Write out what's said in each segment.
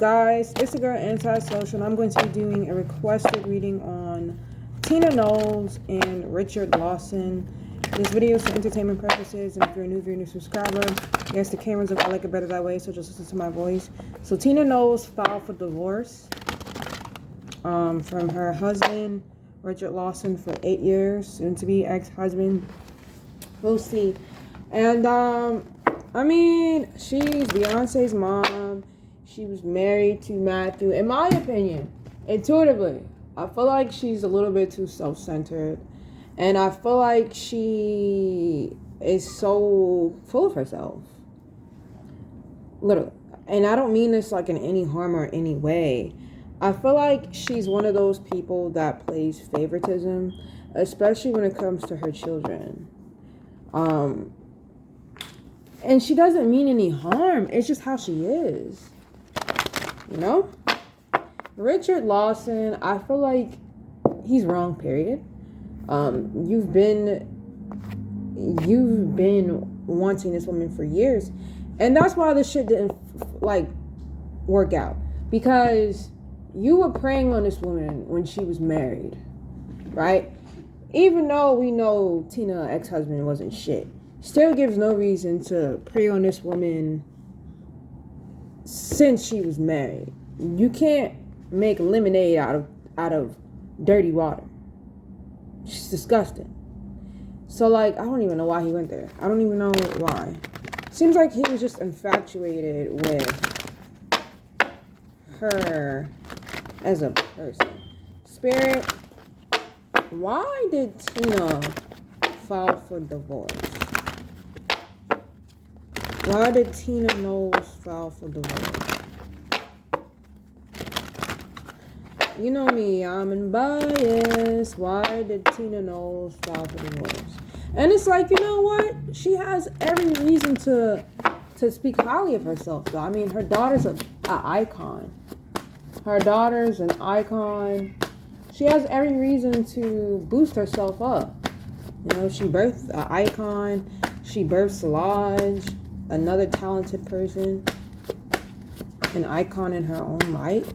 guys? It's the girl Antisocial, and I'm going to be doing a requested reading on Tina Knowles and Richard Lawson. This video is for entertainment purposes, and if you're a new subscriber, yes, the cameras look, I like it better that way, so just listen to my voice. So Tina Knowles filed for divorce from her husband, Richard Lawson, for 8 years, soon to be ex-husband. We'll see. And I mean, she's Beyonce's mom. She was married to Matthew. In my opinion, intuitively, I feel like she's a little bit too self-centered. And I feel like she is so full of herself. Literally. And I don't mean this like in any harm or any way. I feel like she's one of those people that plays favoritism, especially when it comes to her children. And she doesn't mean any harm. It's just how she is. You know? Richard Lawson, I feel like he's wrong, period. You've been wanting this woman for years. And that's why this shit didn't, work out. Because you were preying on this woman when she was married. Right? Even though we know Tina's ex-husband wasn't shit. Still gives no reason to prey on this woman since she was married. You can't make lemonade out of dirty water. She's disgusting. So I don't even know why he went there. I don't even know why. Seems like he was just infatuated with her as a person. Spirit, why did Tina file for divorce? Why did Tina Knowles file for divorce? You know me, I'm unbiased. Why did Tina Knowles file for divorce? And it's like, you know what? She has every reason to speak highly of herself, though. I mean, her daughter's an icon. Her daughter's an icon. She has every reason to boost herself up. You know, she birthed an icon. She birthed Solange, another talented person, an icon in her own right.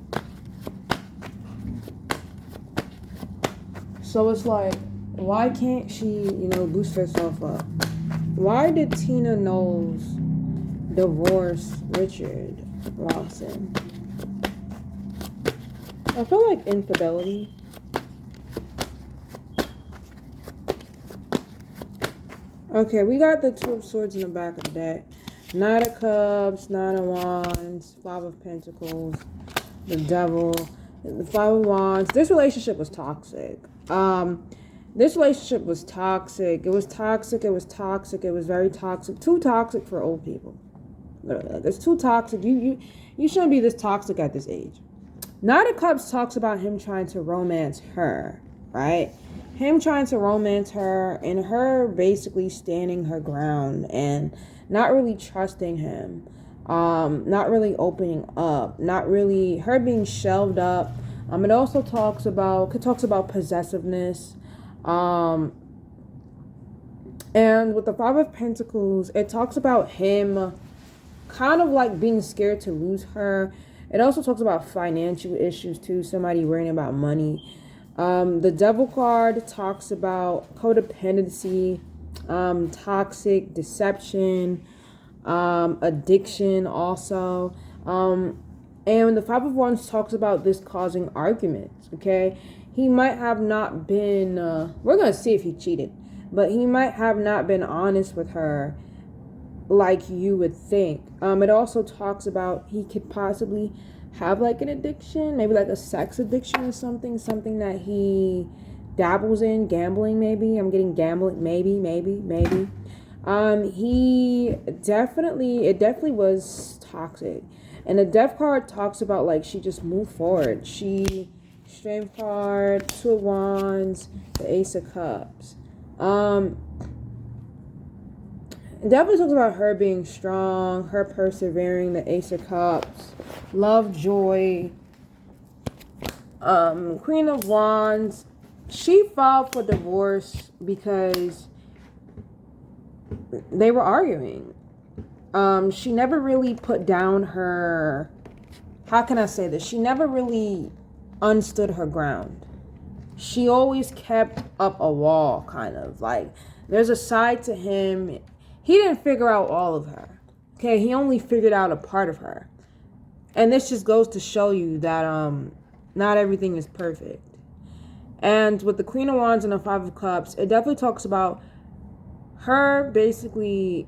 So it's like, why can't she, boost herself up? Why did Tina Knowles divorce Richard Lawson? I feel like infidelity. Okay, we got the Two of Swords in the back of the deck. Knight of Cups, Nine of Wands, Five of Pentacles, the Devil, the Five of Wands. This relationship was toxic. This relationship was toxic. It was toxic. It was toxic. It was very toxic. Too toxic for old people. It's too toxic. You shouldn't be this toxic at this age. Knight of Cups talks about him trying to romance her, right? Him trying to romance her and her basically standing her ground and not really trusting him, not really opening up, not really, her being shelved up. It also talks about possessiveness. And with the Five of Pentacles, it talks about him kind of like being scared to lose her. It also talks about financial issues too, somebody worrying about money. The Devil card talks about codependency, toxic deception, addiction also. And the Five of Wands talks about this causing arguments, okay? He might have not been, we're going to see if he cheated, but he might have not been honest with her like you would think. It also talks about he could possibly have an addiction, maybe a sex addiction or something that he dabbles in, gambling maybe. I'm getting gambling, maybe. It definitely was toxic. And the Death card talks about she just moved forward. Strength card, Two of Wands, the Ace of Cups. It definitely talks about her being strong, her persevering, the Ace of Cups, love, joy. Queen of Wands, she filed for divorce because they were arguing. She never really put down her how can I say this? She never really unstood her ground. She always kept up a wall, kind of. Like, there's a side to him. He didn't figure out all of her. Okay, he only figured out a part of her. And this just goes to show you that not everything is perfect. And with the Queen of Wands and the Five of Cups, it definitely talks about her basically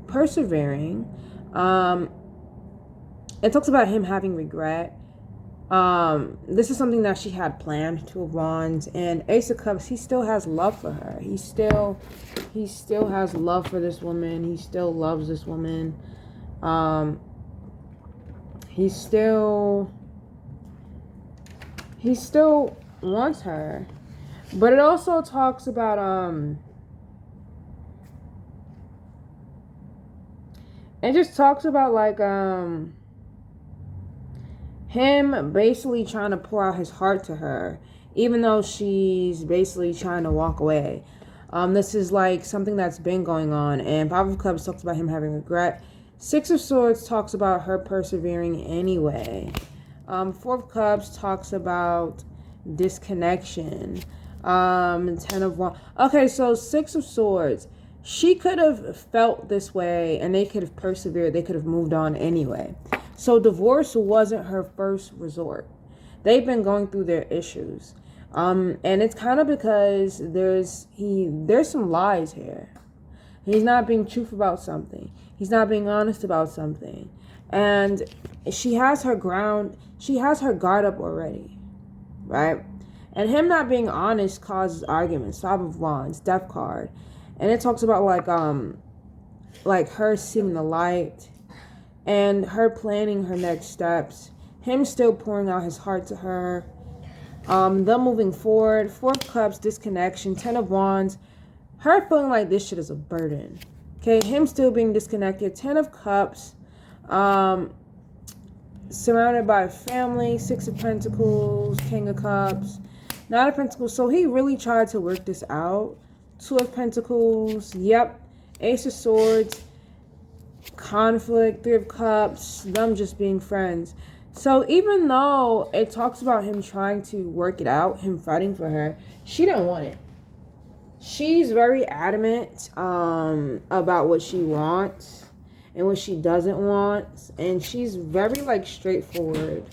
persevering. It talks about him having regret. This is something that she had planned, Two of Wands. And Ace of Cups, he still has love for her. He still has love for this woman. He still loves this woman. He still wants her. But it also talks about it just talks about like him basically trying to pour out his heart to her, even though she's basically trying to walk away. This is like something that's been going on. And Five of Cups talks about him having regret. Six of Swords talks about her persevering anyway. Four of Cups talks about disconnection. Ten of Wands. Okay, so Six of Swords. She could have felt this way and they could have persevered. They could have moved on anyway. So divorce wasn't her first resort. They've been going through their issues. And it's kind of because there's some lies here. He's not being truthful about something. He's not being honest about something. And she has her ground. She has her guard up already. Right? And him not being honest causes arguments. Five of Wands, Death card. And it talks about like her seeing the light and her planning her next steps. Him still pouring out his heart to her. Them moving forward. Four of Cups, disconnection. Ten of Wands. Her feeling like this shit is a burden. Okay, him still being disconnected. Ten of Cups. Surrounded by family. Six of Pentacles. King of Cups. Nine of Pentacles. So he really tried to work this out. Two of Pentacles. Yep. Ace of Swords. Conflict. Three of Cups. Them just being friends. So even though it talks about him trying to work it out, him fighting for her, she didn't want it. She's very adamant about what she wants and what she doesn't want. And she's very like straightforward.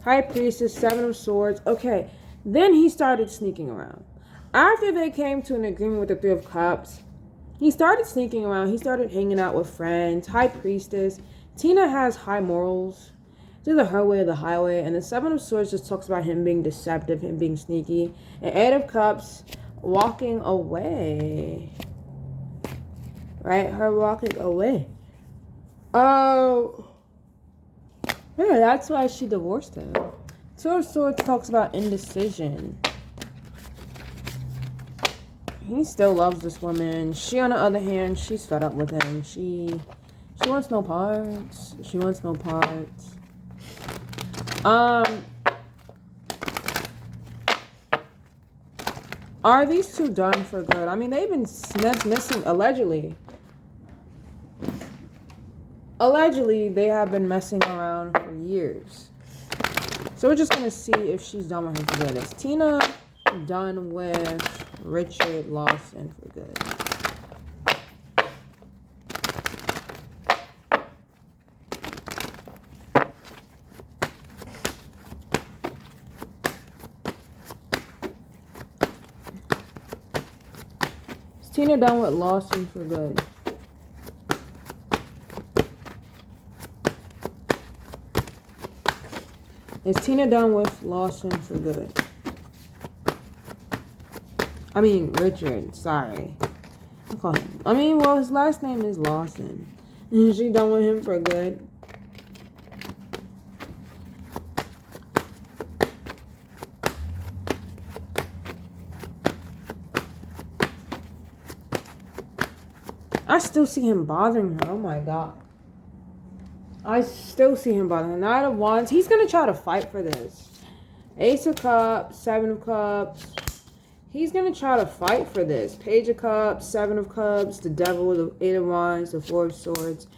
High Priestess, Seven of Swords. Okay. Then he started sneaking around. After they came to an agreement with the Three of Cups, he started sneaking around. He started hanging out with friends. High Priestess. Tina has high morals. It's either her way or the highway. And the Seven of Swords just talks about him being deceptive, him being sneaky. And Eight of Cups, walking away. Right? Her walking away. Oh. Yeah, that's why she divorced him. Two of Swords talks about indecision. He still loves this woman. She, on the other hand, she's fed up with him. She wants no parts. She wants no parts. Are these two done for good? I mean, they've been missing, allegedly. Allegedly, they have been messing around for years. So we're just going to see if she's done with him for good. Is Tina done with Richard Lawson for good? Is Tina done with Lawson for good? Is Tina done with Lawson for good? I mean, Richard, sorry. I call him. I mean, well, his last name is Lawson. Is she done with him for good? I still see him bothering her. Oh my God. I still see him bothering her. Knight of Wands. He's going to try to fight for this. Ace of Cups, Seven of Cups. He's going to try to fight for this. Page of Cups, Seven of Cups, the Devil, the Eight of Wands, the Four of Swords.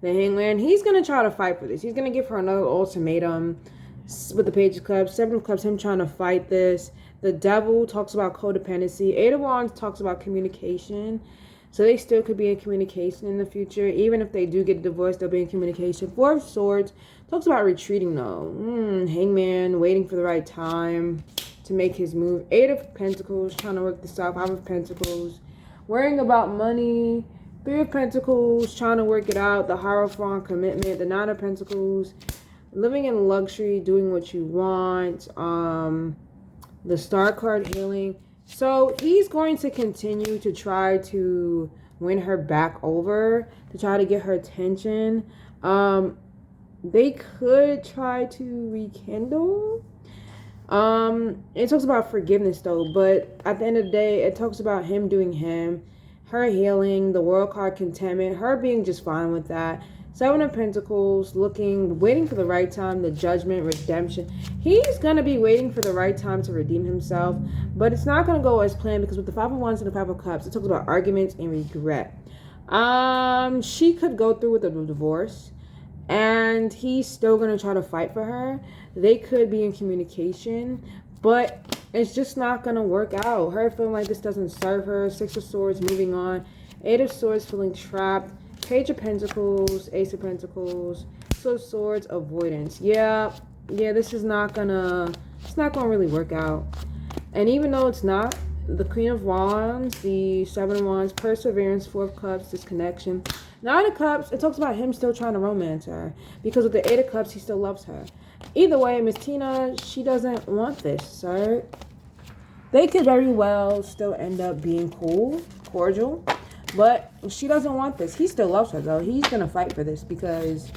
The Hangman, he's going to try to fight for this. He's going to give her another ultimatum with the Page of Cups. Seven of Cups, him trying to fight this. The Devil talks about codependency. Eight of Wands talks about communication. So they still could be in communication in the future. Even if they do get divorced, they'll be in communication. Four of Swords talks about retreating though. Hangman, waiting for the right time to make his move. Eight of Pentacles, trying to work this out. Five of Pentacles, worrying about money. Three of Pentacles, trying to work it out. The Hierophant, commitment. The Nine of Pentacles, living in luxury, doing what you want. The Star card, healing. So he's going to continue to try to win her back over, to try to get her attention. They could try to rekindle. It talks about forgiveness though, but at the end of the day, it talks about him doing him, her healing, the World card, contentment, her being just fine with that. Seven of Pentacles, waiting for the right time, the Judgment, redemption. He's going to be waiting for the right time to redeem himself, but it's not going to go as planned because with the Five of Wands and the Five of Cups, it talks about arguments and regret. She could go through with a divorce, and he's still going to try to fight for her. They could be in communication, but it's just not going to work out. Her feeling like this doesn't serve her. Six of Swords, moving on. Eight of Swords, feeling trapped. Page of Pentacles, Ace of Pentacles, Two of Swords, avoidance. Yeah, this is not gonna, it's not gonna really work out. And even though it's not, the Queen of Wands, the Seven of Wands, perseverance, Four of Cups, disconnection. Nine of Cups, it talks about him still trying to romance her. Because with the Eight of Cups, he still loves her. Either way, Miss Tina, she doesn't want this, sir. They could very well still end up being cool, cordial. But she doesn't want this. He still loves her, though. He's going to fight for this because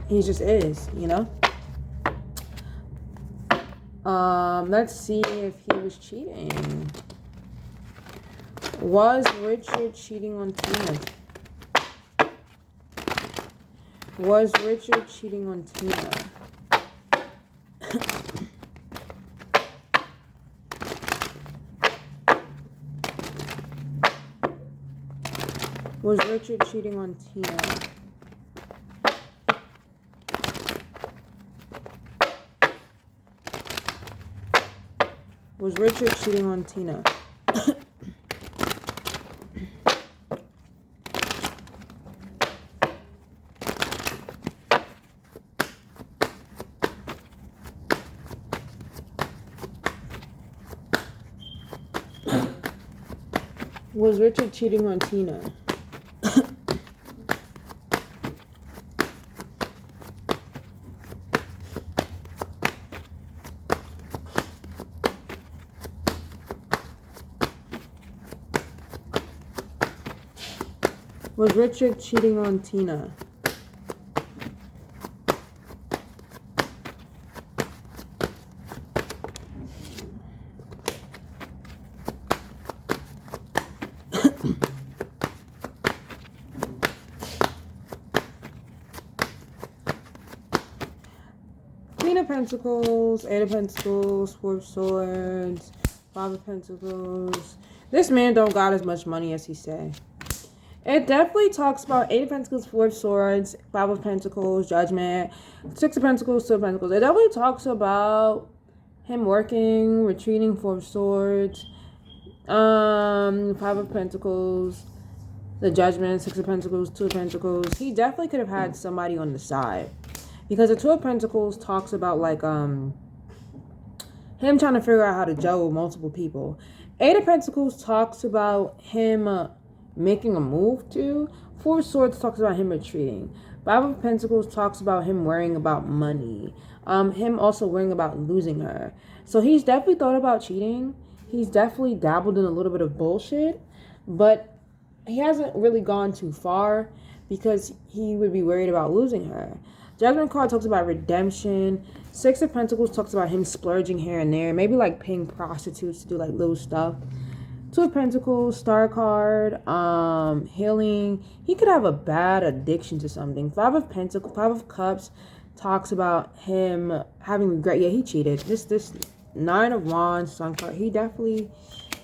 he just is, you know? Let's see if he was cheating. Was Richard cheating on Tina? Was Richard cheating on Tina? Was Richard cheating on Tina? Was Richard cheating on Tina? Was Richard cheating on Tina? Was Richard cheating on Tina? Queen of Pentacles, Eight of Pentacles, Four of Swords, Five of Pentacles. This man don't got as much money as he say. It definitely talks about Eight of Pentacles, Four of Swords, Five of Pentacles, Judgment, Six of Pentacles, Two of Pentacles. It definitely talks about him working, retreating, Four of Swords, Five of Pentacles, the Judgment, Six of Pentacles, Two of Pentacles. He definitely could have had somebody on the side. Because the Two of Pentacles talks about like him trying to figure out how to gel with multiple people. Eight of Pentacles talks about him making a move to. Four of Swords talks about him retreating. Five of Pentacles talks about him worrying about money. Him also worrying about losing her. So he's definitely thought about cheating. He's definitely dabbled in a little bit of bullshit. But he hasn't really gone too far because he would be worried about losing her. Judgment card talks about redemption. Six of Pentacles talks about him splurging here and there. Maybe like paying prostitutes to do like little stuff. Two of Pentacles, Star card, healing. He could have a bad addiction to something. Five of Pentacles, Five of Cups talks about him having regret. Yeah, he cheated. This Nine of Wands, Sun card.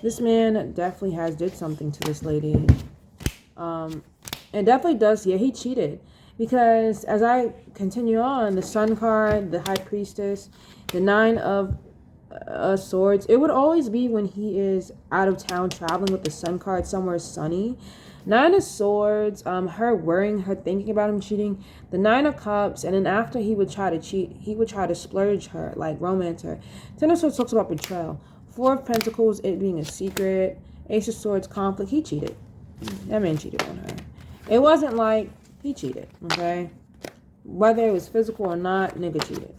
This man definitely did something to this lady. And definitely does. Yeah, he cheated. Because as I continue on, the Sun card, the High Priestess, the Nine of Swords, it would always be when he is out of town traveling with the Sun card somewhere sunny. Nine of Swords, her worrying, her thinking about him cheating. The Nine of Cups, and then after he would try to cheat, he would try to splurge her, like romance her. Ten of Swords talks about betrayal. Four of Pentacles, it being a secret. Ace of Swords, conflict. He cheated. That man cheated on her. It wasn't like he cheated, okay? Whether it was physical or not, nigga cheated.